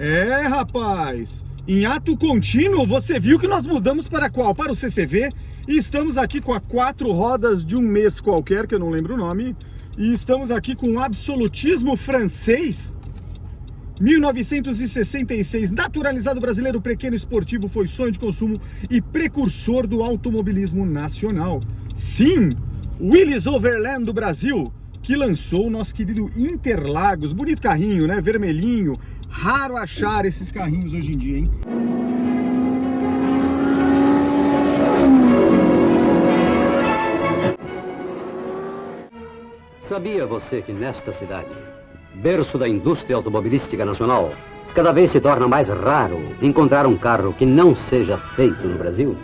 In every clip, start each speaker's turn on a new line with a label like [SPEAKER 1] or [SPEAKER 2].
[SPEAKER 1] É, rapaz, em ato contínuo você viu que nós mudamos para qual? Para o CCV, e estamos aqui com a 4 rodas de um mês qualquer, que eu não lembro o nome, e estamos aqui com o absolutismo francês, 1966, naturalizado brasileiro, pequeno esportivo, foi sonho de consumo e precursor do automobilismo nacional. Sim, Willys Overland do Brasil, que lançou o nosso querido Interlagos, bonito carrinho, né, vermelhinho. Raro achar esses carrinhos hoje em dia, hein?
[SPEAKER 2] Sabia você que nesta cidade, berço da indústria automobilística nacional, cada vez se torna mais raro encontrar um carro que não seja feito no Brasil?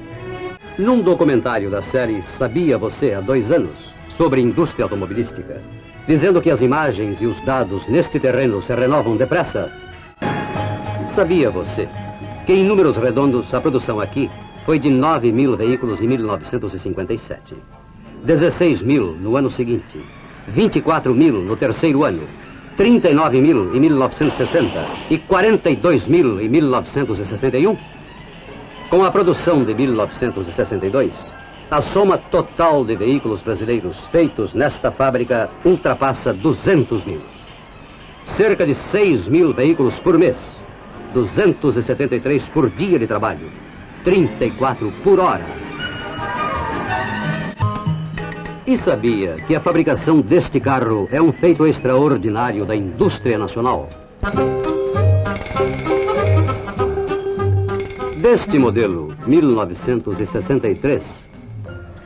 [SPEAKER 2] Num documentário da série Sabia Você, há 2 anos, sobre indústria automobilística, dizendo que as imagens e os dados neste terreno se renovam depressa, sabia você que em números redondos a produção aqui foi de 9.000 veículos em 1957, 16.000 no ano seguinte, 24.000 no terceiro ano, 39.000 em 1960 e 42.000 em 1961? Com a produção de 1962, a soma total de veículos brasileiros feitos nesta fábrica ultrapassa 200.000. Cerca de 6.000 veículos por mês, 273 por dia de trabalho, 34 por hora. E sabia que a fabricação deste carro é um feito extraordinário da indústria nacional? Deste modelo 1963,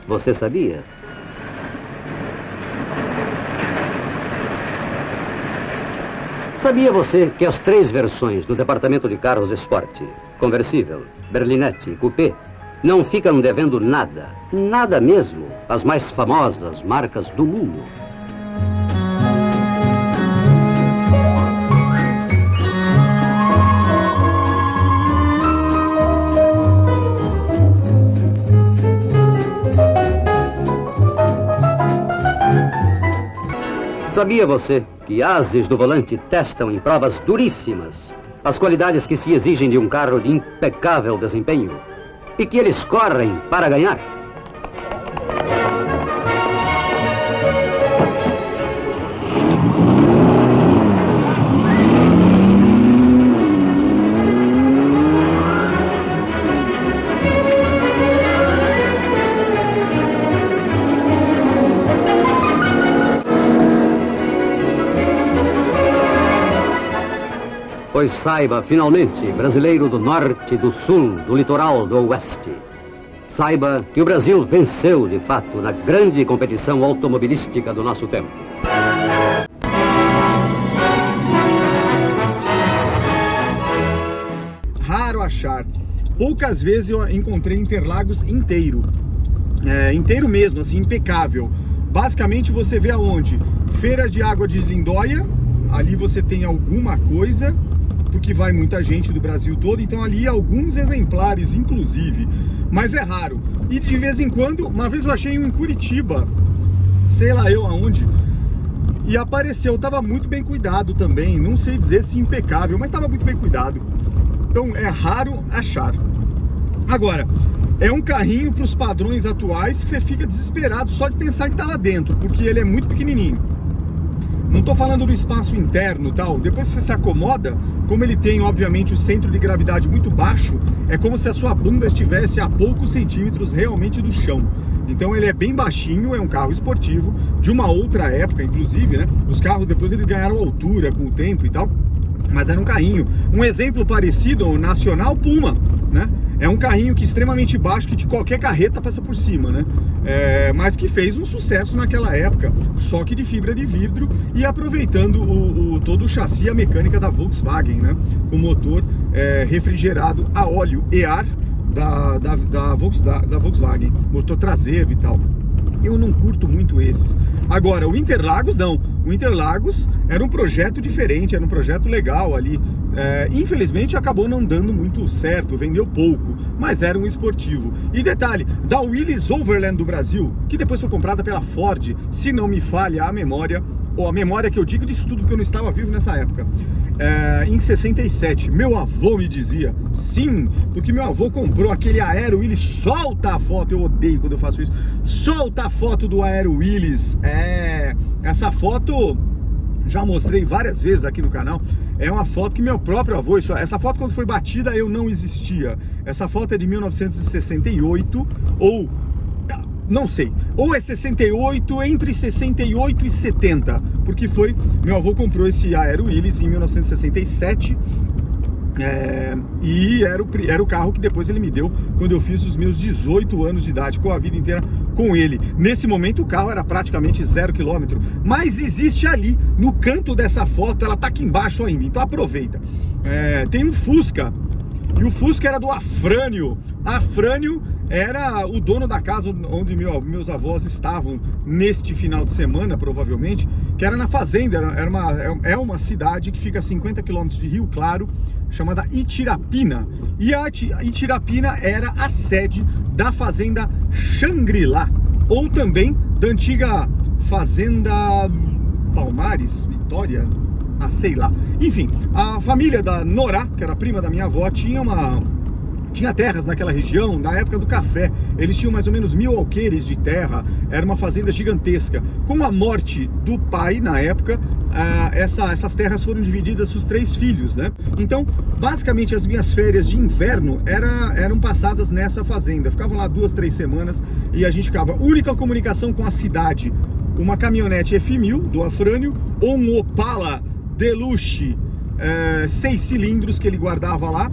[SPEAKER 2] você sabia? Sabia você que as 3 versões do departamento de carros esporte, conversível, berlinete e coupé, não ficam devendo nada, nada mesmo, às mais famosas marcas do mundo? Sabia você que ases do volante testam em provas duríssimas as qualidades que se exigem de um carro de impecável desempenho e que eles correm para ganhar? Pois saiba, finalmente, brasileiro do norte, do sul, do litoral, do oeste, saiba que o Brasil venceu, de fato, na grande competição automobilística do nosso tempo.
[SPEAKER 1] Raro achar. Poucas vezes eu encontrei Interlagos inteiro. Inteiro mesmo, assim, impecável. Basicamente você vê aonde? Feira de Água de Lindóia, ali você tem alguma coisa, porque vai muita gente do Brasil todo, então ali alguns exemplares, inclusive, mas é raro. E de vez em quando, uma vez eu achei um em Curitiba, sei lá eu aonde, e apareceu, estava muito bem cuidado também, não sei dizer se impecável, mas estava muito bem cuidado. Então é raro achar. Agora, é um carrinho para os padrões atuais que você fica desesperado só de pensar que está lá dentro, porque ele é muito pequenininho. Não estou falando do espaço interno e tal, depois que você se acomoda, como ele tem obviamente o centro de gravidade muito baixo, é como se a sua bunda estivesse a poucos centímetros realmente do chão. Então ele é bem baixinho, é um carro esportivo, de uma outra época inclusive, né? Os carros depois eles ganharam altura com o tempo e tal, mas era um carrinho. Um exemplo parecido, o Nacional Puma, né? É um carrinho que extremamente baixo, que de qualquer carreta passa por cima, né? Mas que fez um sucesso naquela época, só que de fibra de vidro e aproveitando todo o chassi, a mecânica da Volkswagen, né? Com motor refrigerado a óleo e ar da Volkswagen, motor traseiro e tal. Eu não curto muito esses. Agora, o Interlagos não. O Interlagos era um projeto diferente, era um projeto legal ali. Infelizmente acabou não dando muito certo, vendeu pouco, mas era um esportivo. E detalhe, da Willys Overland do Brasil, que depois foi comprada pela Ford, se não me falha a memória, ou a memória que eu digo disso tudo, porque eu não estava vivo nessa época. Em 67, meu avô me dizia, sim, porque meu avô comprou aquele Aero Willys, solta a foto, eu odeio quando eu faço isso, solta a foto do Aero Willys, essa foto já mostrei várias vezes aqui no canal, é uma foto que meu próprio avô, essa foto quando foi batida eu não existia, essa foto é de 1968, ou não sei, ou é 68, entre 68 e 70, porque meu avô comprou esse Aero Willys em 1967, e era o carro que depois ele me deu quando eu fiz os meus 18 anos de idade, com a vida inteira com ele. Nesse momento o carro era praticamente 0 km, mas existe ali, no canto dessa foto, ela tá aqui embaixo ainda, então aproveita. Tem um Fusca, e o Fusca era do Afrânio. Afrânio era o dono da casa onde meus avós estavam neste final de semana, provavelmente, que era na fazenda, é uma cidade que fica a 50 km de Rio Claro, chamada Itirapina. E a Itirapina era a sede da fazenda Shangri-La, ou também da antiga fazenda Palmares, Vitória, sei lá. Enfim, a família da Norá, que era prima da minha avó, tinha terras naquela região, na época do café. Eles tinham mais ou menos 1000 alqueires de terra, era uma fazenda gigantesca. Com a morte do pai, na época, essas terras foram divididas para os 3 filhos, né? Então, basicamente, as minhas férias de inverno eram passadas nessa fazenda. Ficava lá 2, 3 semanas e a gente ficava. Única comunicação com a cidade, uma caminhonete F1000 do Afrânio ou um Opala Deluxe 6 cilindros que ele guardava lá.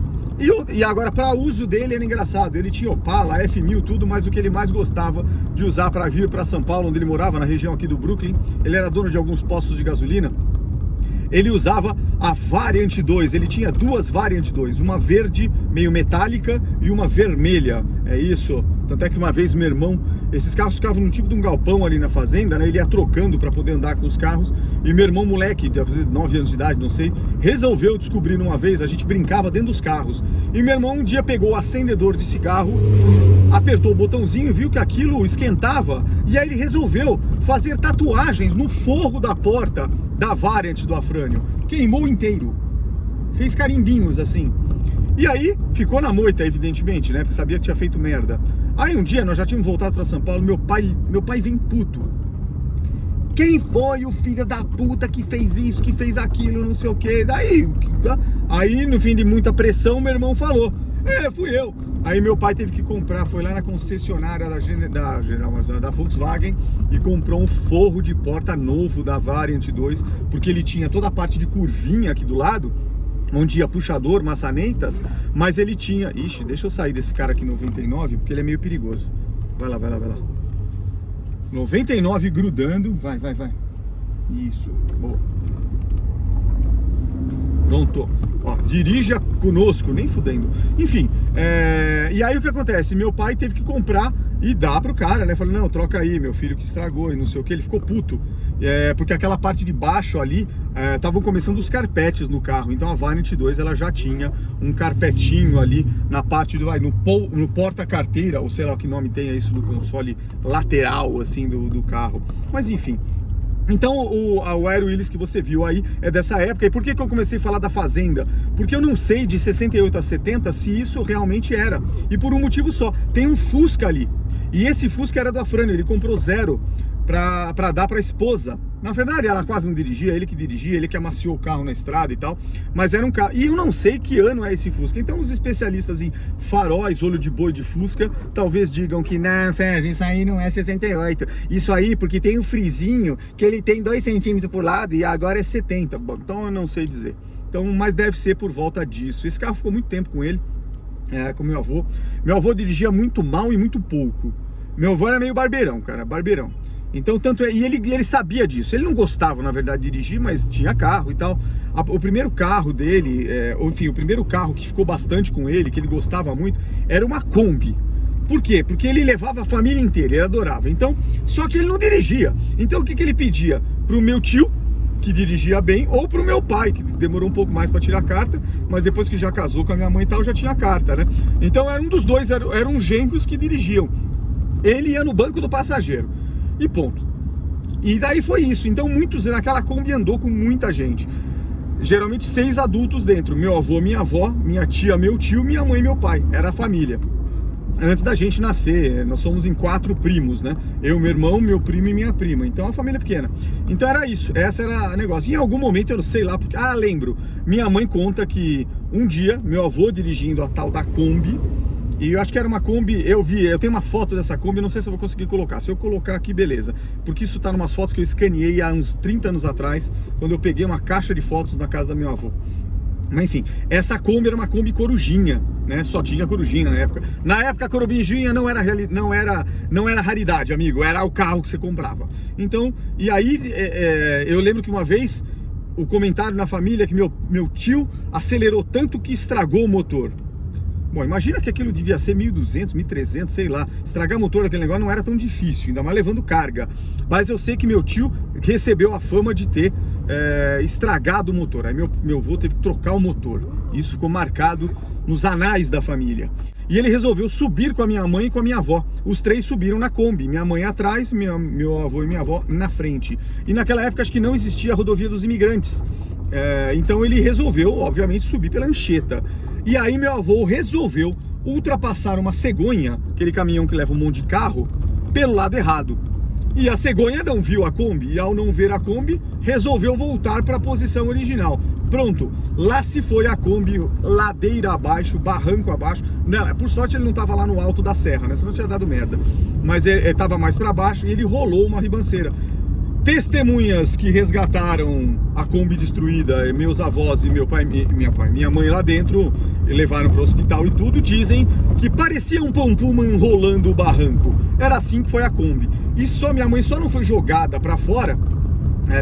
[SPEAKER 1] E agora, para uso dele, era engraçado, ele tinha Opala, F1000, tudo, mas o que ele mais gostava de usar para vir para São Paulo, onde ele morava, na região aqui do Brooklyn, ele era dono de alguns postos de gasolina, ele usava a Variant 2, ele tinha 2 Variant 2, uma verde meio metálica e uma vermelha, é isso. Tanto é que uma vez meu irmão, esses carros ficavam num tipo de um galpão ali na fazenda, né? Ele ia trocando para poder andar com os carros. E meu irmão, moleque, de 9 anos de idade, não sei, resolveu descobrir uma vez, a gente brincava dentro dos carros. E meu irmão um dia pegou o acendedor de cigarro, apertou o botãozinho e viu que aquilo esquentava. E aí ele resolveu fazer tatuagens no forro da porta da Variant do Afrânio. Queimou inteiro. Fez carimbinhos assim. E aí, ficou na moita, evidentemente, né? Porque sabia que tinha feito merda. Aí um dia, nós já tínhamos voltado para São Paulo, meu pai vem puto. Quem foi o filho da puta que fez isso, que fez aquilo, não sei o que. Aí, no fim de muita pressão, meu irmão falou, fui eu. Aí meu pai teve que comprar, foi lá na concessionária da Volkswagen e comprou um forro de porta novo da Variant 2, porque ele tinha toda a parte de curvinha aqui do lado, onde ia puxador, maçanetas, mas ele tinha... Ixi, deixa eu sair desse cara aqui 99, porque ele é meio perigoso. Vai lá. 99 grudando, vai. Isso, boa. Pronto. Ó, dirija conosco, nem fudendo. Enfim, e aí o que acontece? Meu pai teve que comprar e dar pro cara, né? Falei, não, troca aí, meu filho que estragou e não sei o que. Ele ficou puto, porque aquela parte de baixo ali, estavam começando os carpetes no carro. Então a Variant 2, ela já tinha um carpetinho ali na parte no porta-carteira, ou sei lá que nome tem isso, do console lateral, assim, do carro. Mas enfim... Então o Aero Willys que você viu aí é dessa época. E por que eu comecei a falar da fazenda? Porque eu não sei de 68 a 70 se isso realmente era. E por um motivo só, tem um Fusca ali. E esse Fusca era do Afrânio, ele comprou 0 para dar para a esposa. Na verdade ela quase não dirigia, ele que amaciou o carro na estrada e tal. Mas era um carro, e eu não sei que ano é esse Fusca. Então os especialistas em faróis, olho de boi de Fusca, talvez digam que não, Sérgio, isso aí não é 68. Isso aí porque tem um frisinho que ele tem 2 centímetros por lado e agora é 70. Bom, então eu não sei dizer. Então, mas deve ser por volta disso. Esse carro ficou muito tempo com ele, com meu avô. Meu avô dirigia muito mal e muito pouco. Meu avô era meio barbeirão, cara, barbeirão. Então, e ele sabia disso. Ele não gostava, na verdade, de dirigir, mas tinha carro e tal. O primeiro carro dele, enfim, o primeiro carro que ficou bastante com ele, que ele gostava muito, era uma Kombi. Por quê? Porque ele levava a família inteira, ele adorava. Então, só que ele não dirigia. Então, o que ele pedia? Pro meu tio, que dirigia bem, ou pro meu pai, que demorou um pouco mais para tirar a carta, mas depois que já casou com a minha mãe e tal, já tinha a carta, né? Então, era um dos dois, eram genros que dirigiam. Ele ia no banco do passageiro. E ponto. E daí foi isso. Então aquela Kombi andou com muita gente. Geralmente 6 adultos dentro. Meu avô, minha avó, minha tia, meu tio, minha mãe e meu pai. Era a família. Antes da gente nascer, nós somos em 4 primos, né? Eu, meu irmão, meu primo e minha prima. Então, uma família pequena. Então, era isso. Essa era o negócio. Em algum momento, eu não sei lá, porque... Ah, lembro. Minha mãe conta que um dia, meu avô dirigindo a tal da Kombi, e eu acho que era uma Kombi, eu tenho uma foto dessa Kombi, não sei se eu vou conseguir colocar. Se eu colocar aqui, beleza. Porque isso tá numas fotos que eu escaneei há uns 30 anos atrás, quando eu peguei uma caixa de fotos na casa da meu avô. Mas enfim, essa Kombi era uma Kombi corujinha, né? Só tinha corujinha na época. Na época a corujinha não era raridade, amigo, era o carro que você comprava. Então, e aí eu lembro que uma vez o comentário na família é que meu tio acelerou tanto que estragou o motor. Bom, imagina que aquilo devia ser 1.200, 1.300, sei lá. Estragar o motor daquele negócio não era tão difícil, ainda mais levando carga. Mas eu sei que meu tio recebeu a fama de ter estragado o motor. Aí meu avô teve que trocar o motor. Isso ficou marcado nos anais da família. E ele resolveu subir com a minha mãe e com a minha avó. Os 3 subiram na Kombi. Minha mãe atrás, meu avô e minha avó na frente. E naquela época acho que não existia a rodovia dos imigrantes. Então ele resolveu, obviamente, subir pela Anchieta. E aí meu avô resolveu ultrapassar uma cegonha, aquele caminhão que leva um monte de carro, pelo lado errado. E a cegonha não viu a Kombi, e ao não ver a Kombi, resolveu voltar para a posição original. Pronto, lá se foi a Kombi, ladeira abaixo, barranco abaixo. Não, por sorte ele não estava lá no alto da serra, né? Senão tinha dado merda. Mas ele estava mais para baixo e ele rolou uma ribanceira. Testemunhas que resgataram a Kombi destruída, meus avós e minha mãe lá dentro, levaram para o hospital e tudo, dizem que parecia um Puma enrolando o barranco. Era assim que foi a Kombi. E minha mãe só não foi jogada para fora,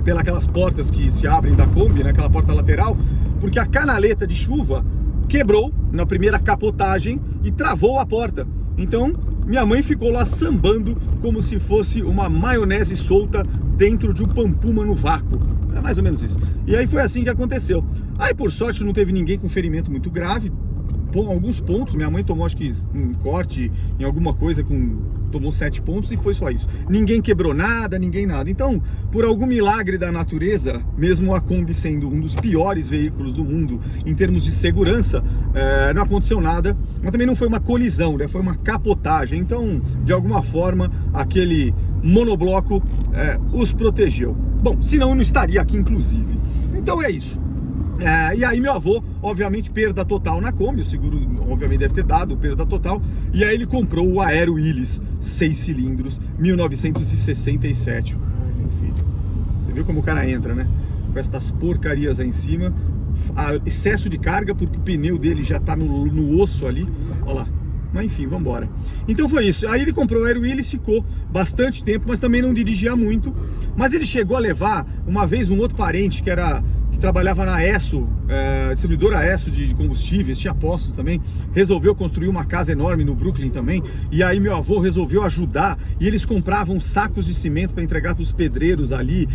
[SPEAKER 1] pelas portas que se abrem da Kombi, né, aquela porta lateral, porque a canaleta de chuva quebrou na primeira capotagem e travou a porta. Então, minha mãe ficou lá sambando como se fosse uma maionese solta dentro de um Puma no vácuo. É mais ou menos isso. E aí foi assim que aconteceu. Aí, por sorte, não teve ninguém com ferimento muito grave. Alguns pontos, minha mãe tomou acho que um corte em alguma coisa, tomou 7 pontos e foi só isso. Ninguém quebrou nada, ninguém nada. Então, por algum milagre da natureza, mesmo a Kombi sendo um dos piores veículos do mundo em termos de segurança, não aconteceu nada. Mas também não foi uma colisão, né? Foi uma capotagem. Então, de alguma forma, aquele monobloco os protegeu. Bom, senão eu não estaria aqui, inclusive. Então é isso. E aí meu avô, obviamente, perda total na Kombi, o seguro obviamente deve ter dado perda total, e aí ele comprou o Aero Willys 6 cilindros, 1967. Ai, meu filho, você viu como o cara entra, né? Com essas porcarias aí em cima, excesso de carga, porque o pneu dele já tá no osso ali, olha lá. Mas enfim, vamos embora. Então foi isso. Aí ele comprou o Aero Willys, ficou bastante tempo, mas também não dirigia muito. Mas ele chegou a levar, uma vez, um outro parente que trabalhava na Esso, distribuidora Esso de combustíveis, tinha postos também, resolveu construir uma casa enorme no Brooklyn também, e aí meu avô resolveu ajudar, e eles compravam sacos de cimento para entregar para os pedreiros ali.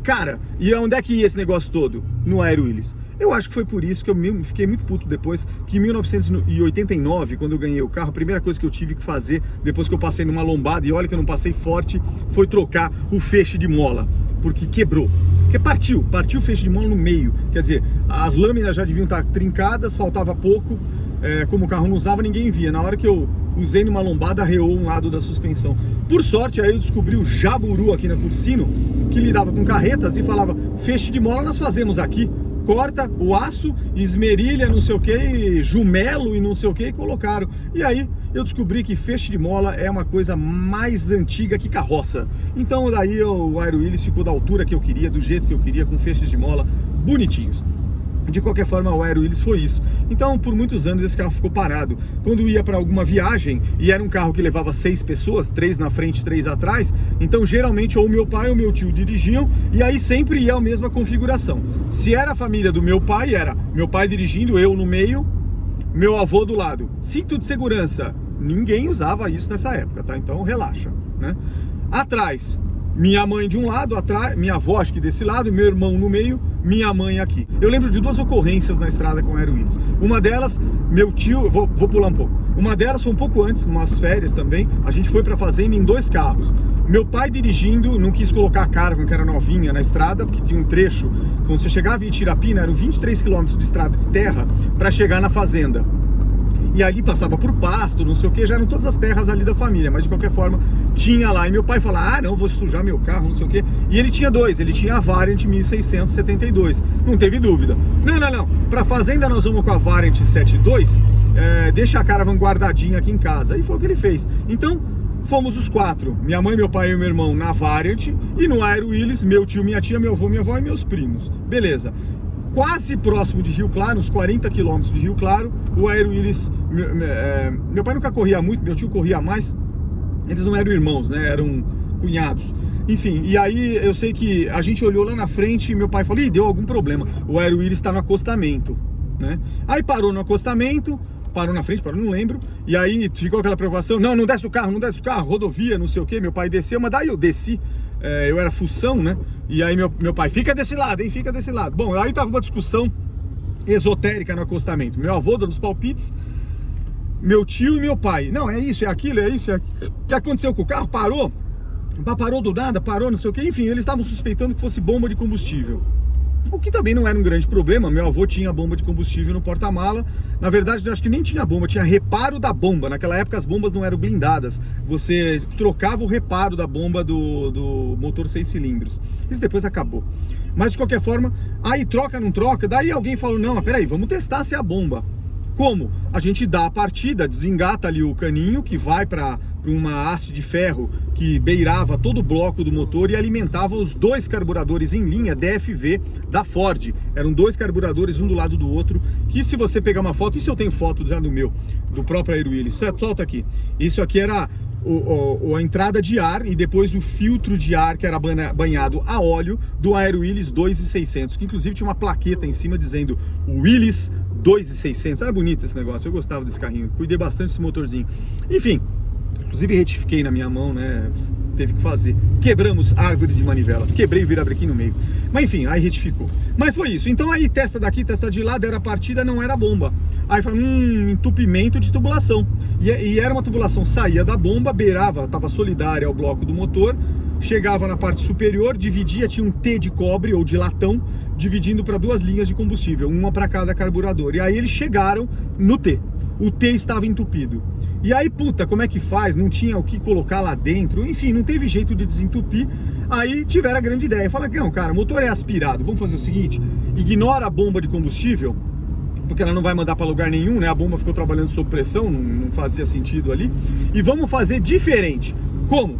[SPEAKER 1] Cara, e onde é que ia esse negócio todo? No Aero Willys. Eu acho que foi por isso que eu fiquei muito puto depois, que em 1989, quando eu ganhei o carro, a primeira coisa que eu tive que fazer, depois que eu passei numa lombada, e olha que eu não passei forte, foi trocar o feixe de mola, porque quebrou. Porque partiu o feixe de mola no meio, quer dizer, as lâminas já deviam estar trincadas, faltava pouco, como o carro não usava, ninguém via. Na hora que eu usei numa lombada, arreou um lado da suspensão. Por sorte, aí eu descobri o Jaburu aqui na Cursino, que lidava com carretas e falava, feixe de mola nós fazemos aqui. Corta o aço, esmerilha, não sei o que, jumelo e não sei o que, e colocaram. E aí eu descobri que feixe de mola é uma coisa mais antiga que carroça. Então daí o Aero Willys ficou da altura que eu queria, do jeito que eu queria, com feixes de mola bonitinhos. De qualquer forma, o Aero Willys foi isso. Então, por muitos anos, esse carro ficou parado. Quando ia para alguma viagem, e era um carro que levava 6 pessoas, 3 na frente, 3 atrás, então, geralmente, ou meu pai ou meu tio dirigiam, e aí sempre ia a mesma configuração. Se era a família do meu pai, era meu pai dirigindo, eu no meio, meu avô do lado. Cinto de segurança, ninguém usava isso nessa época, tá? Então, relaxa, né? Atrás, minha mãe de um lado, atrás, minha avó acho que desse lado, meu irmão no meio, minha mãe aqui. Eu lembro de 2 ocorrências na estrada com o Aero Willys. Uma delas, meu tio, vou pular um pouco. Uma delas foi um pouco antes, umas férias também, a gente foi pra fazenda em 2 carros. Meu pai dirigindo, não quis colocar a Caravan, que era novinha, na estrada, porque tinha um trecho, quando você chegava em Itirapina, eram 23 km de estrada de terra para chegar na fazenda. E ali passava por pasto, não sei o que, já eram todas as terras ali da família, mas de qualquer forma tinha lá. E meu pai falava, ah não, vou sujar meu carro, não sei o que. E ele tinha dois, ele tinha a Variant 1672, não teve dúvida. Não, pra fazenda nós vamos com a Variant 72, deixa a Caravan guardadinha aqui em casa. E foi o que ele fez. Então, fomos os quatro, minha mãe, meu pai e meu irmão na Variant, e no Aero Willis, meu tio, minha tia, meu avô, minha avó e meus primos. Beleza. Quase próximo de Rio Claro, uns 40 quilômetros de Rio Claro, o Aero Willis, meu pai nunca corria muito, meu tio corria mais, eles não eram irmãos, né, eram cunhados. Enfim, e aí eu sei que a gente olhou lá na frente e meu pai falou, ih, deu algum problema, o Aero Willis está no acostamento, né? Aí parou no acostamento, parou na frente, não lembro, e aí ficou aquela preocupação, não desce do carro, rodovia, não sei o que, meu pai desceu, mas daí eu desci, eu era fução, né? E aí meu pai, fica desse lado, hein, fica desse lado. Bom, aí tava uma discussão esotérica no acostamento. Meu avô dando os palpites, meu tio e meu pai. Não, é isso, é aquilo, é isso, é aquilo. O que aconteceu com o carro? Parou do nada, parou, não sei o que. Enfim, eles estavam suspeitando que fosse bomba de combustível. O que também não era um grande problema, meu avô tinha bomba de combustível no porta-mala. Na verdade, eu acho que nem tinha bomba, tinha reparo da bomba. Naquela época as bombas não eram blindadas. Você trocava o reparo da bomba do motor 6 cilindros. Isso depois acabou. Mas de qualquer forma, aí troca, não troca. Daí alguém falou, não, mas peraí, vamos testar se é a bomba. Como? A gente dá a partida, desengata ali o caninho que vai para uma haste de ferro que beirava todo o bloco do motor e alimentava os dois carburadores em linha DFV da Ford. Eram dois carburadores, um do lado do outro, que se você pegar uma foto, isso eu tenho foto já do meu, do próprio Aero Willis, solta aqui. Isso aqui era a entrada de ar e depois o filtro de ar que era banhado a óleo do Aero Willis 2600, que inclusive tinha uma plaqueta em cima dizendo Willis 2600. Era bonito esse negócio, eu gostava desse carrinho, cuidei bastante desse motorzinho. Enfim, inclusive retifiquei na minha mão, né? Teve que fazer. Quebramos árvore de manivelas, quebrei o virabrequim no meio. Mas enfim, aí retificou. Mas foi isso. Então aí testa daqui, testa de lá, deram a partida, não era bomba. Aí foi entupimento de tubulação. E era uma tubulação, saía da bomba, beirava, estava solidária ao bloco do motor, chegava na parte superior, dividia, tinha um T de cobre ou de latão, dividindo para duas linhas de combustível, uma para cada carburador. E aí eles chegaram no T. O T estava entupido. E aí, puta, como é que faz? Não tinha o que colocar lá dentro. Enfim, não teve jeito de desentupir. Aí tiveram a grande ideia. Falaram, não, cara, o motor é aspirado. Vamos fazer o seguinte, ignora a bomba de combustível, porque ela não vai mandar para lugar nenhum, né? A bomba ficou trabalhando sob pressão, não fazia sentido ali. E vamos fazer diferente. Como?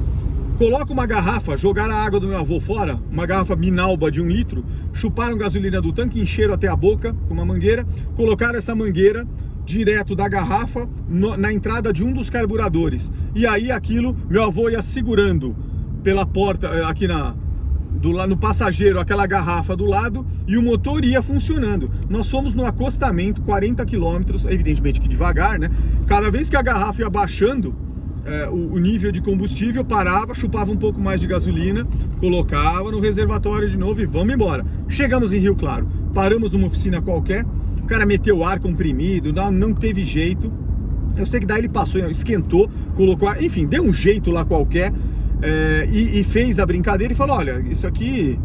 [SPEAKER 1] Coloca uma garrafa, jogaram a água do meu avô fora, uma garrafa Minalba de 1 litro, chuparam gasolina do tanque, encheram até a boca com uma mangueira, colocaram essa mangueira direto da garrafa na entrada de um dos carburadores. E aí aquilo, meu avô ia segurando pela porta, aqui no passageiro, aquela garrafa do lado, e o motor ia funcionando. Nós fomos no acostamento, 40 km, evidentemente que devagar, né? Cada vez que a garrafa ia baixando, o nível de combustível, parava, chupava um pouco mais de gasolina, colocava no reservatório de novo e vamos embora. Chegamos em Rio Claro, paramos numa oficina qualquer, o cara meteu ar comprimido, não teve jeito. Eu sei que daí ele passou, esquentou, colocou, enfim, deu um jeito lá qualquer, e fez a brincadeira e falou, olha, isso aqui,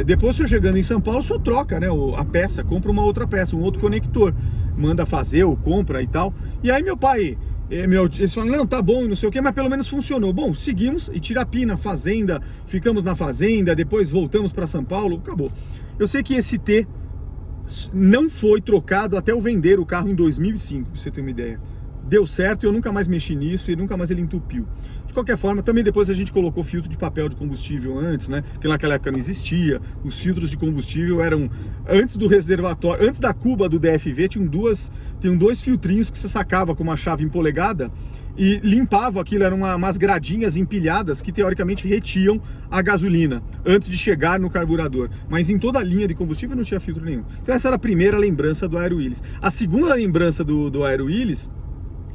[SPEAKER 1] depois se eu chegando em São Paulo, só troca, né, a peça, compra uma outra peça, um outro conector, manda fazer ou compra e tal. E aí meu pai, eles falaram, não, tá bom, não sei o que, mas pelo menos funcionou. Bom, seguimos, Itirapina, fazenda, ficamos na fazenda, depois voltamos para São Paulo, acabou. Eu sei que esse T não foi trocado até eu vender o carro em 2005, pra você ter uma ideia. Deu certo e eu nunca mais mexi nisso e nunca mais ele entupiu. De qualquer forma, também depois a gente colocou filtro de papel de combustível antes, né? Que naquela época não existia. Os filtros de combustível eram antes do reservatório, antes da cuba do DFV, tinham dois filtrinhos que você sacava com uma chave empolegada e limpava aquilo, eram umas gradinhas empilhadas que teoricamente retiam a gasolina antes de chegar no carburador. Mas em toda a linha de combustível não tinha filtro nenhum. Então essa era a primeira lembrança do Aero Willis. A segunda lembrança do Aero Willis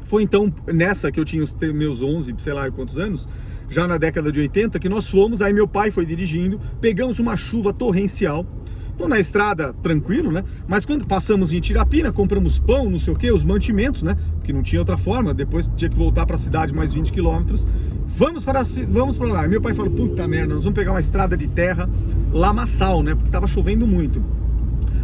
[SPEAKER 1] foi então nessa que eu tinha os meus 11, sei lá quantos anos, já na década de 80, que nós fomos, aí meu pai foi dirigindo, pegamos uma chuva torrencial. Tô na estrada tranquilo, né? Mas quando passamos em Tirapina, compramos pão, não sei o que, os mantimentos, né? Porque não tinha outra forma, depois tinha que voltar para a cidade mais 20 quilômetros. Vamos para lá. E meu pai falou, puta merda, nós vamos pegar uma estrada de terra lamaçal, né? Porque tava chovendo muito.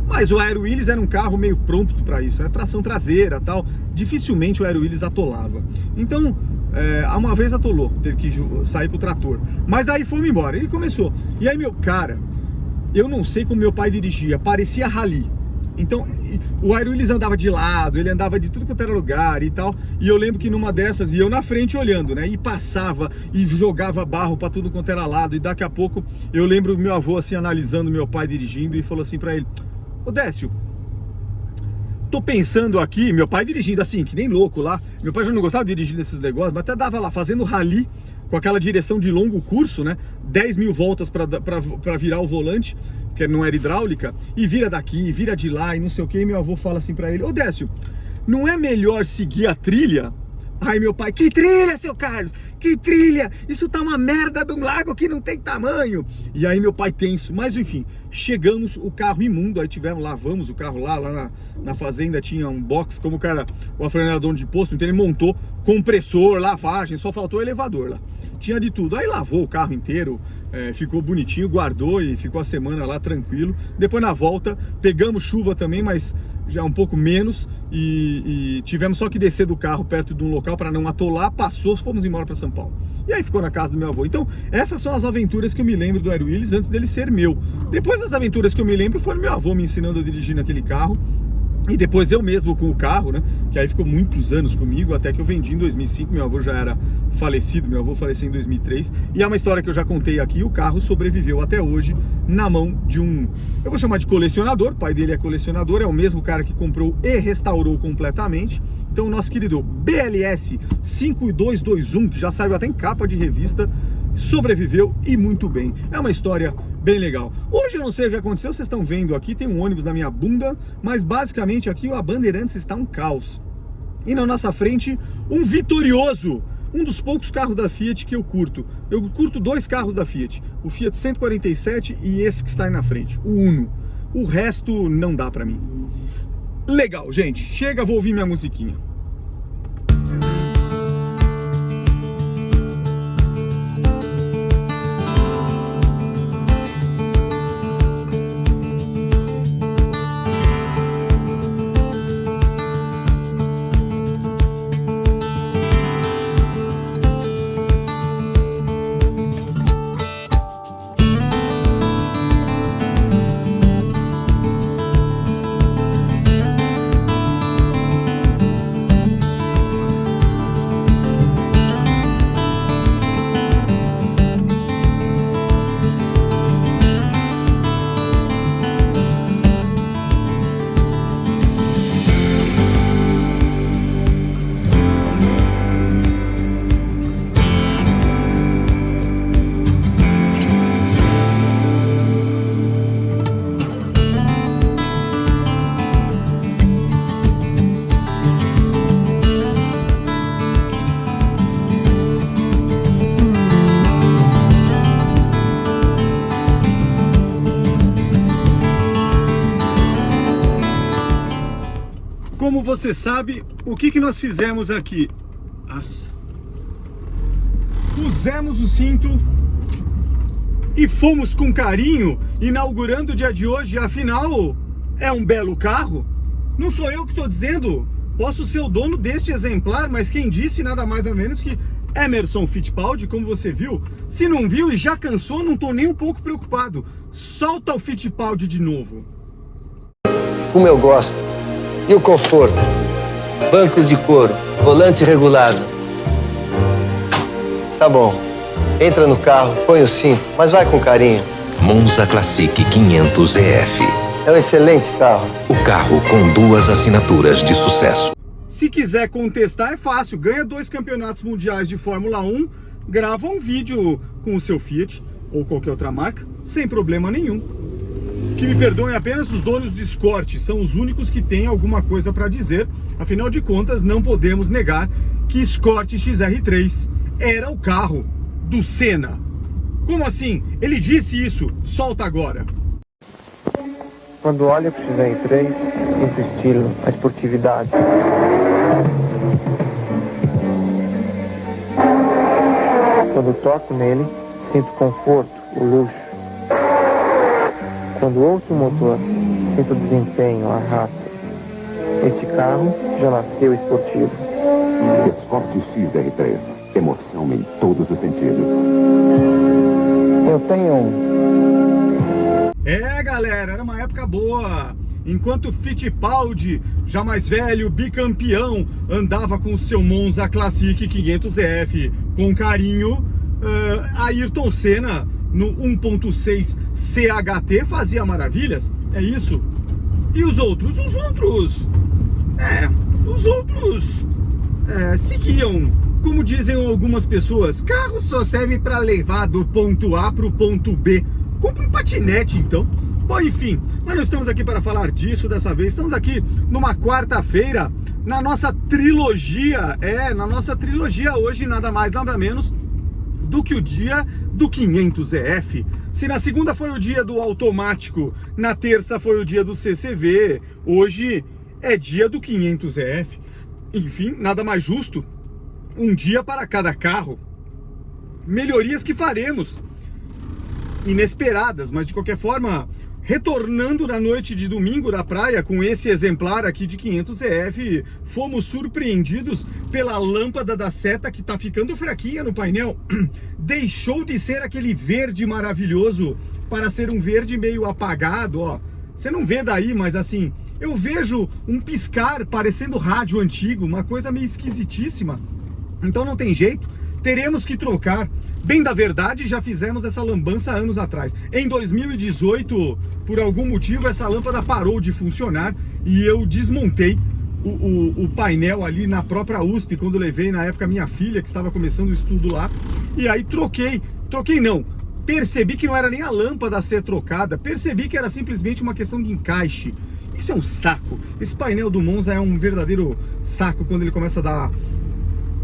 [SPEAKER 1] Mas o Aero Willis era um carro meio pronto para isso, né? Tração traseira, tal. Dificilmente o Aero Willis atolava. Então, uma vez atolou, teve que sair com o trator. Mas aí fomos embora, ele começou. E aí, meu cara, eu não sei como meu pai dirigia, parecia rally. Então, o Aero Willis andava de lado, ele andava de tudo quanto era lugar e tal. E eu lembro que numa dessas, e eu na frente olhando, né? E passava e jogava barro para tudo quanto era lado. E daqui a pouco, eu lembro meu avô assim, analisando meu pai dirigindo e falou assim para ele: ô Décio, tô pensando aqui, meu pai dirigindo assim, que nem louco lá. Meu pai já não gostava de dirigir nesses negócios, mas até dava lá, fazendo rally, com aquela direção de longo curso, né? 10 mil voltas para virar o volante, que não era hidráulica, e vira daqui, vira de lá, e não sei o que. E meu avô fala assim para ele: ô Décio, não é melhor seguir a trilha? Aí meu pai: que trilha, seu Carlos? Que trilha? Isso tá uma merda de um lago que não tem tamanho. E aí meu pai tenso. Mas enfim, chegamos, o carro imundo. Aí lavamos o carro lá na fazenda. Tinha um box, como o Alfredo era dono de posto, então ele montou compressor, lavagem, só faltou o elevador lá. Tinha de tudo. Aí lavou o carro inteiro, ficou bonitinho, guardou e ficou a semana lá tranquilo. Depois na volta, pegamos chuva também, mas já um pouco menos, e tivemos só que descer do carro perto de um local para não atolar. Passou, fomos embora para São Paulo. E aí ficou na casa do meu avô. Então essas são as aventuras que eu me lembro do Aero Willis antes dele ser meu. Depois das aventuras que eu me lembro foi meu avô me ensinando a dirigir naquele carro. E depois eu mesmo com o carro, né? Que aí ficou muitos anos comigo, até que eu vendi em 2005, meu avô já era falecido, meu avô faleceu em 2003. E é uma história que eu já contei aqui, o carro sobreviveu até hoje na mão de eu vou chamar de colecionador, o pai dele é colecionador, é o mesmo cara que comprou e restaurou completamente. Então o nosso querido BLS 5221, que já saiu até em capa de revista, sobreviveu e muito bem. É uma história bem legal. Hoje eu não sei o que aconteceu, vocês estão vendo aqui, tem um ônibus na minha bunda, mas basicamente aqui a Bandeirantes está um caos. E na nossa frente, um vitorioso, um dos poucos carros da Fiat que eu curto. Eu curto dois carros da Fiat, o Fiat 147 e esse que está aí na frente, o Uno. O resto não dá pra mim. Legal, gente, chega, vou ouvir minha musiquinha. Como você sabe, o que nós fizemos aqui? Nossa. Pusemos o cinto e fomos com carinho inaugurando o dia de hoje. Afinal, é um belo carro. Não sou eu que estou dizendo, posso ser o dono deste exemplar, mas quem disse nada mais nada menos que Emerson Fittipaldi, como você viu. Se não viu e já cansou, não estou nem um pouco preocupado. Solta o Fittipaldi de novo.
[SPEAKER 3] Como eu gosto. E o conforto? Bancos de couro, volante regulado. Tá bom. Entra no carro, põe o cinto, mas vai com carinho.
[SPEAKER 4] Monza Classic 500 EF.
[SPEAKER 3] É um excelente carro.
[SPEAKER 4] O carro com 2 assinaturas de sucesso.
[SPEAKER 1] Se quiser contestar é fácil. Ganha 2 campeonatos mundiais de Fórmula 1, grava um vídeo com o seu Fiat ou qualquer outra marca, sem problema nenhum. Que me perdoem apenas os donos de Escort, são os únicos que têm alguma coisa para dizer. Afinal de contas, não podemos negar que Escort XR3 era o carro do Senna. Como assim? Ele disse isso, solta agora.
[SPEAKER 5] Quando olho para o XR3, sinto o estilo, a esportividade. Quando toco nele, sinto o conforto, o luxo. Quando ouço o motor, sinto o desempenho, a raça. Este carro já nasceu esportivo.
[SPEAKER 6] Escort XR3. Emoção em todos os sentidos.
[SPEAKER 5] Eu tenho um.
[SPEAKER 1] Galera, era uma época boa. Enquanto Fittipaldi, já mais velho, bicampeão, andava com o seu Monza Classic 500F com carinho, Ayrton Senna no 1.6 CHT fazia maravilhas. É isso. E os outros? Os outros seguiam. Como dizem algumas pessoas, carro só serve para levar do ponto A para o ponto B. Compre um patinete, então. Bom, enfim, mas não estamos aqui para falar disso dessa vez. Estamos aqui numa quarta-feira, na nossa trilogia. Na nossa trilogia hoje, nada mais, nada menos do que o dia do 500EF. Se na segunda foi o dia do automático, na terça foi o dia do CCV, hoje é dia do 500EF. Enfim, nada mais justo, um dia para cada carro. Melhorias que faremos, inesperadas, mas de qualquer forma, retornando na noite de domingo da praia com esse exemplar aqui de 500EF, fomos surpreendidos pela lâmpada da seta que tá ficando fraquinha no painel. Deixou de ser aquele verde maravilhoso para ser um verde meio apagado, ó. Você não vê daí, mas assim, eu vejo um piscar parecendo rádio antigo, uma coisa meio esquisitíssima. Então não tem jeito, teremos que trocar. Bem da verdade, já fizemos essa lambança anos atrás. Em 2018, por algum motivo, essa lâmpada parou de funcionar e eu desmontei o painel ali na própria USP, quando levei na época minha filha, que estava começando o estudo lá. E aí troquei não, percebi que não era nem a lâmpada a ser trocada, percebi que era simplesmente uma questão de encaixe. Isso é um saco. Esse painel do Monza é um verdadeiro saco quando ele começa a dar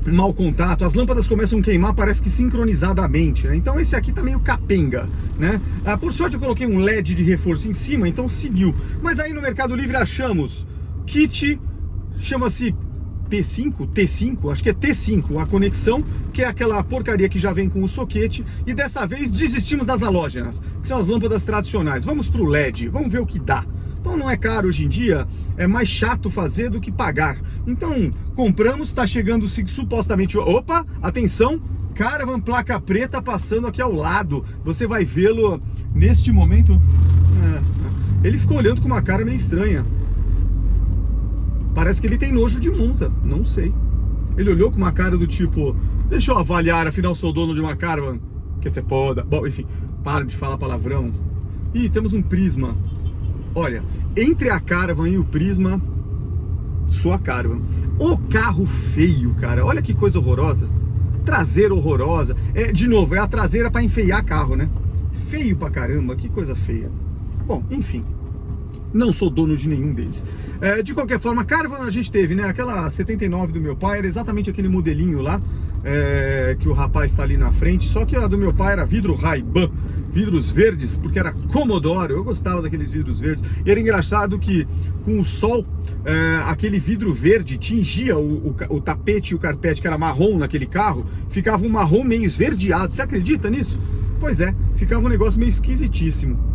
[SPEAKER 1] mau contato, as lâmpadas começam a queimar, parece que sincronizadamente, né? Então esse aqui tá meio capenga, né? Por sorte eu coloquei um LED de reforço em cima, então seguiu. Mas aí no Mercado Livre achamos kit, chama-se P5, T5, acho que é T5, a conexão, que é aquela porcaria que já vem com o soquete, e dessa vez desistimos das halógenas, que são as lâmpadas tradicionais. Vamos pro LED, vamos ver o que dá. Então não é caro hoje em dia, é mais chato fazer do que pagar. Então compramos, está chegando supostamente... Opa, atenção, Caravan placa preta passando aqui ao lado. Você vai vê-lo neste momento. Ele ficou olhando com uma cara meio estranha. Parece que ele tem nojo de Monza, não sei. Ele olhou com uma cara do tipo, deixa eu avaliar, afinal sou dono de uma Caravan. Que você foda. Bom, enfim, para de falar palavrão. Ih, temos um Prisma. Olha, entre a Caravan e o Prisma, sua Caravan. O carro feio, cara. Olha que coisa horrorosa. Traseira horrorosa. De novo, é a traseira para enfeiar carro, né? Feio pra caramba, que coisa feia. Bom, enfim. Não sou dono de nenhum deles. De qualquer forma, a Caravan a gente teve, né? Aquela 79 do meu pai, era exatamente aquele modelinho lá. Que o rapaz está ali na frente, só que a do meu pai era vidro Ray-Ban, vidros verdes, porque era Commodore, eu gostava daqueles vidros verdes, e era engraçado que com o sol, aquele vidro verde tingia o tapete e o carpete, que era marrom naquele carro, ficava um marrom meio esverdeado, você acredita nisso? Pois é, ficava um negócio meio esquisitíssimo.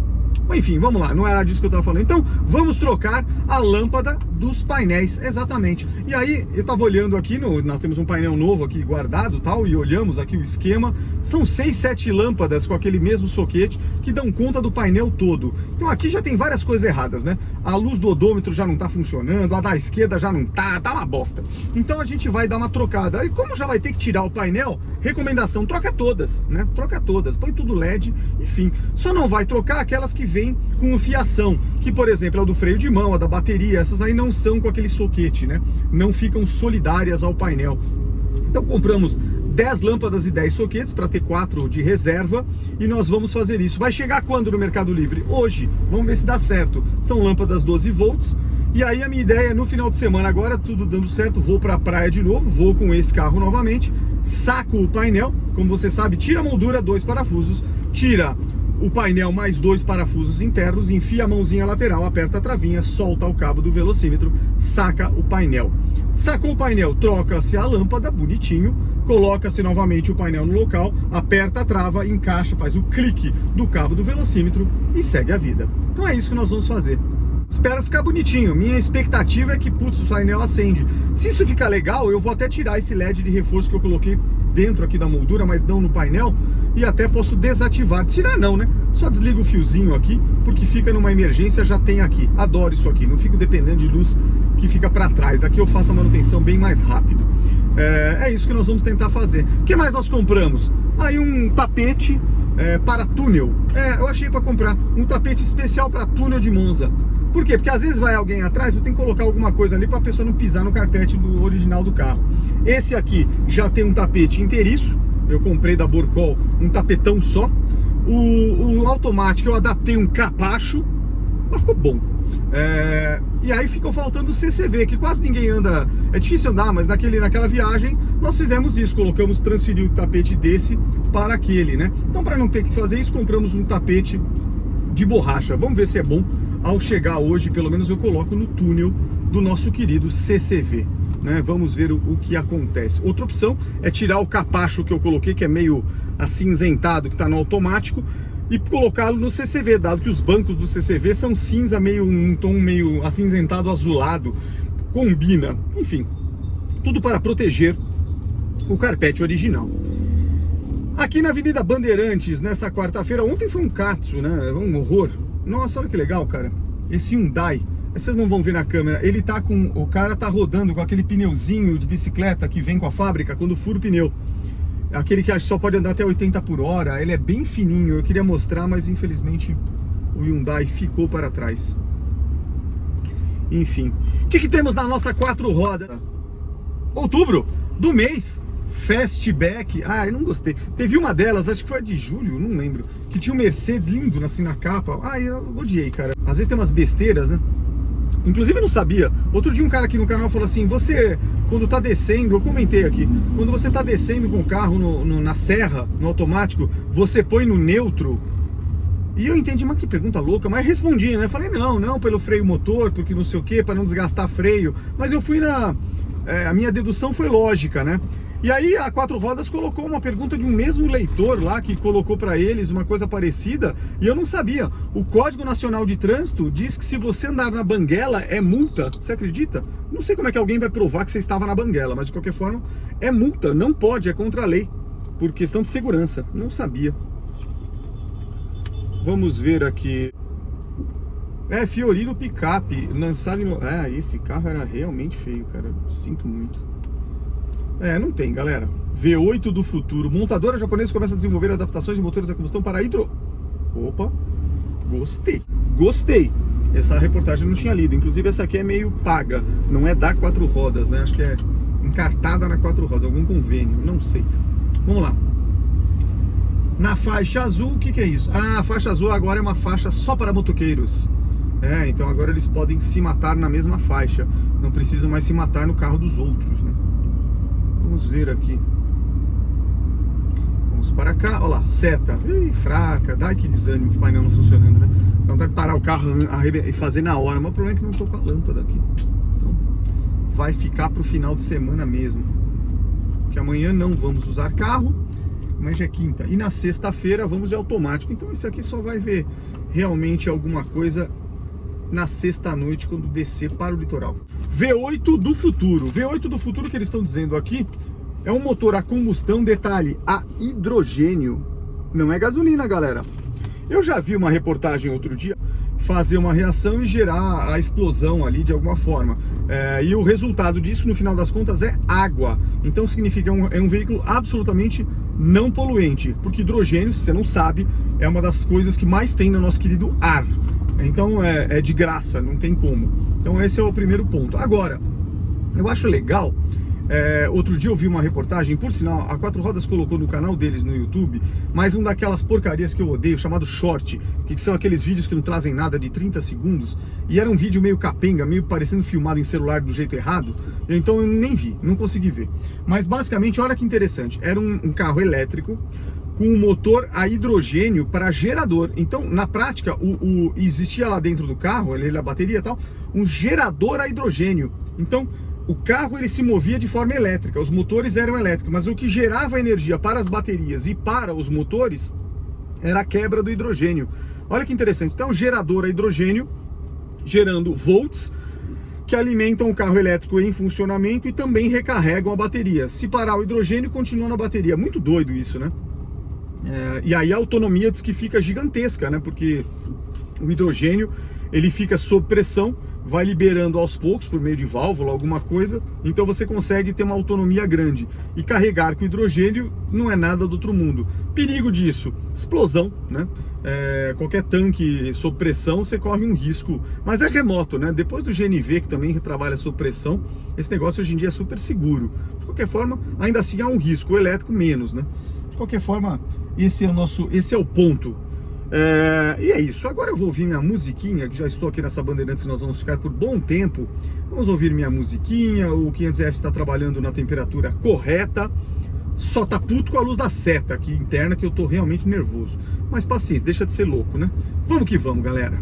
[SPEAKER 1] Enfim, vamos lá, não era disso que eu estava falando. Então, vamos trocar a lâmpada dos painéis, exatamente. E aí, eu estava olhando aqui, nós temos um painel novo aqui guardado, tal, e olhamos aqui o esquema. São 6, 7 lâmpadas com aquele mesmo soquete que dão conta do painel todo. Então aqui já tem várias coisas erradas, né? A luz do odômetro já não está funcionando, a da esquerda já não tá uma bosta. Então a gente vai dar uma trocada. E como já vai ter que tirar o painel, recomendação, troca todas, né? Troca todas, põe tudo LED, enfim. Só não vai trocar aquelas que vem com fiação, que por exemplo é o do freio de mão, a da bateria, essas aí não são com aquele soquete, né? Não ficam solidárias ao painel. Então compramos 10 lâmpadas e 10 soquetes para ter 4 de reserva e nós vamos fazer isso. Vai chegar quando no Mercado Livre? Hoje, vamos ver se dá certo. São lâmpadas 12 volts e aí a minha ideia é no final de semana agora, tudo dando certo, vou para a praia de novo, vou com esse carro novamente, saco o painel, como você sabe, tira a moldura, 2 parafusos, tira o painel mais 2 parafusos internos, enfia a mãozinha lateral, aperta a travinha, solta o cabo do velocímetro, saca o painel. Sacou o painel, troca-se a lâmpada, bonitinho, coloca-se novamente o painel no local, aperta a trava, encaixa, faz o clique do cabo do velocímetro e segue a vida. Então é isso que nós vamos fazer. Espero ficar bonitinho. Minha expectativa é que, putz, o painel acende. Se isso ficar legal, eu vou até tirar esse LED de reforço que eu coloquei dentro aqui da moldura, mas não no painel, e até posso desativar. Tirar não, né? Só desligo o fiozinho aqui, porque fica numa emergência, já tem aqui. Adoro isso aqui, não fico dependendo de luz que fica para trás. Aqui eu faço a manutenção bem mais rápido. É isso que nós vamos tentar fazer. O que mais nós compramos? Aí um tapete para túnel. Eu achei para comprar um tapete especial para túnel de Monza. Por quê? Porque às vezes vai alguém atrás, eu tenho que colocar alguma coisa ali para a pessoa não pisar no carpete do original do carro. Esse aqui já tem um tapete inteiriço, eu comprei da Borcol um tapetão só. O automático eu adaptei um capacho, mas ficou bom. E aí ficou faltando o CCV, que quase ninguém anda, é difícil andar, mas naquela viagem nós fizemos isso, transferir o tapete desse para aquele, né? Então, para não ter que fazer isso, compramos um tapete de borracha. Vamos ver se é bom. Ao chegar hoje, pelo menos eu coloco no túnel do nosso querido CCV, né? Vamos ver o que acontece. Outra opção é tirar o capacho que eu coloquei, que é meio acinzentado, que está no automático, e colocá-lo no CCV, dado que os bancos do CCV são cinza, um tom meio acinzentado, azulado, combina, enfim, tudo para proteger o carpete original. Aqui na Avenida Bandeirantes, nessa quarta-feira, ontem foi um catso, né? Um horror. Nossa, olha que legal, cara. Esse Hyundai, vocês não vão ver na câmera, ele tá com, o cara tá rodando com aquele pneuzinho de bicicleta que vem com a fábrica quando fura o pneu. Aquele que só pode andar até 80 por hora, ele é bem fininho, eu queria mostrar, mas infelizmente o Hyundai ficou para trás. Enfim, o que temos na nossa 4 rodas? Outubro do mês, Fastback. Eu não gostei. Teve uma delas, acho que foi a de julho, não lembro, que tinha um Mercedes lindo assim na capa. Eu odiei, cara. Às vezes tem umas besteiras, né? Inclusive eu não sabia. Outro dia um cara aqui no canal falou assim: você, quando tá descendo, eu comentei aqui, quando você tá descendo com o carro na serra, no automático, você põe no neutro. E eu entendi, mas que pergunta louca, mas respondi, né? Falei, não, pelo freio motor, porque não sei o que, para não desgastar freio. Mas eu fui a minha dedução foi lógica, né? E aí a 4 Rodas colocou uma pergunta de um mesmo leitor lá, que colocou para eles uma coisa parecida, e eu não sabia. O Código Nacional de Trânsito diz que se você andar na banguela é multa. Você acredita? Não sei como é que alguém vai provar que você estava na banguela, mas de qualquer forma é multa, não pode, é contra a lei, por questão de segurança. Não sabia. Vamos ver aqui. Fiorino Picape, lançado em... esse carro era realmente feio, cara. Sinto muito. Não tem, galera. V8 do futuro. Montadora japonesa começa a desenvolver adaptações de motores a combustão para hidro... Opa, gostei. Essa reportagem eu não tinha lido. Inclusive essa aqui é meio paga. Não é da 4 Rodas, né? Acho que é encartada na 4 Rodas, algum convênio, não sei. Vamos lá. Na faixa azul, o que é isso? A faixa azul agora é uma faixa só para motoqueiros. Então agora eles podem se matar na mesma faixa. Não precisam mais se matar no carro dos outros, né? Vamos ver aqui. Vamos para cá, olha lá, seta. Fraca, dá que desânimo, o painel não funcionando, né? Então dá que parar o carro e fazer na hora. Mas o problema é que não estou com a lâmpada aqui. Então vai ficar para o final de semana mesmo. Porque amanhã não vamos usar carro, mas já é quinta. E na sexta-feira vamos de automático. Então esse aqui só vai ver realmente alguma coisa na sexta-noite, quando descer para o litoral. V8 do futuro. V8 do futuro que eles estão dizendo aqui é um motor a combustão, detalhe, a hidrogênio. Não é gasolina, galera. Eu já vi uma reportagem outro dia fazer uma reação e gerar a explosão ali de alguma forma. E o resultado disso, no final das contas, é água. Então significa é um veículo absolutamente não poluente, porque hidrogênio, se você não sabe, é uma das coisas que mais tem no nosso querido ar. Então é de graça, não tem como. Então esse é o primeiro ponto. Agora, eu acho legal, outro dia eu vi uma reportagem, por sinal, a 4 Rodas colocou no canal deles no YouTube, mas um daquelas porcarias que eu odeio, chamado short, que são aqueles vídeos que não trazem nada, de 30 segundos, e era um vídeo meio capenga, meio parecendo filmado em celular do jeito errado, então eu nem vi, não consegui ver. Mas basicamente, olha que interessante, era um carro elétrico, com um motor a hidrogênio para gerador. Então, na prática, existia lá dentro do carro, a bateria e tal, um gerador a hidrogênio. Então, o carro ele se movia de forma elétrica, os motores eram elétricos, mas o que gerava energia para as baterias e para os motores era a quebra do hidrogênio. Olha que interessante. Então, gerador a hidrogênio, gerando volts, que alimentam o carro elétrico em funcionamento e também recarregam a bateria. Se parar o hidrogênio, continua na bateria. Muito doido isso, né? E aí a autonomia diz que fica gigantesca, né? Porque o hidrogênio ele fica sob pressão, vai liberando aos poucos por meio de válvula, alguma coisa, então você consegue ter uma autonomia grande. E carregar com hidrogênio não é nada do outro mundo. Perigo disso, explosão, né? Qualquer tanque sob pressão você corre um risco, mas é remoto, né? Depois do GNV, que também trabalha sob pressão, esse negócio hoje em dia é super seguro. De qualquer forma, ainda assim há um risco, o elétrico menos, né? De qualquer forma, esse é o ponto. E é isso, agora eu vou ouvir minha musiquinha, que já estou aqui nessa Bandeirantes, nós vamos ficar por bom tempo. Vamos ouvir minha musiquinha, o 500F está trabalhando na temperatura correta, só tá puto com a luz da seta aqui interna, que eu tô realmente nervoso. Mas paciência, deixa de ser louco, né? Vamos que vamos, galera.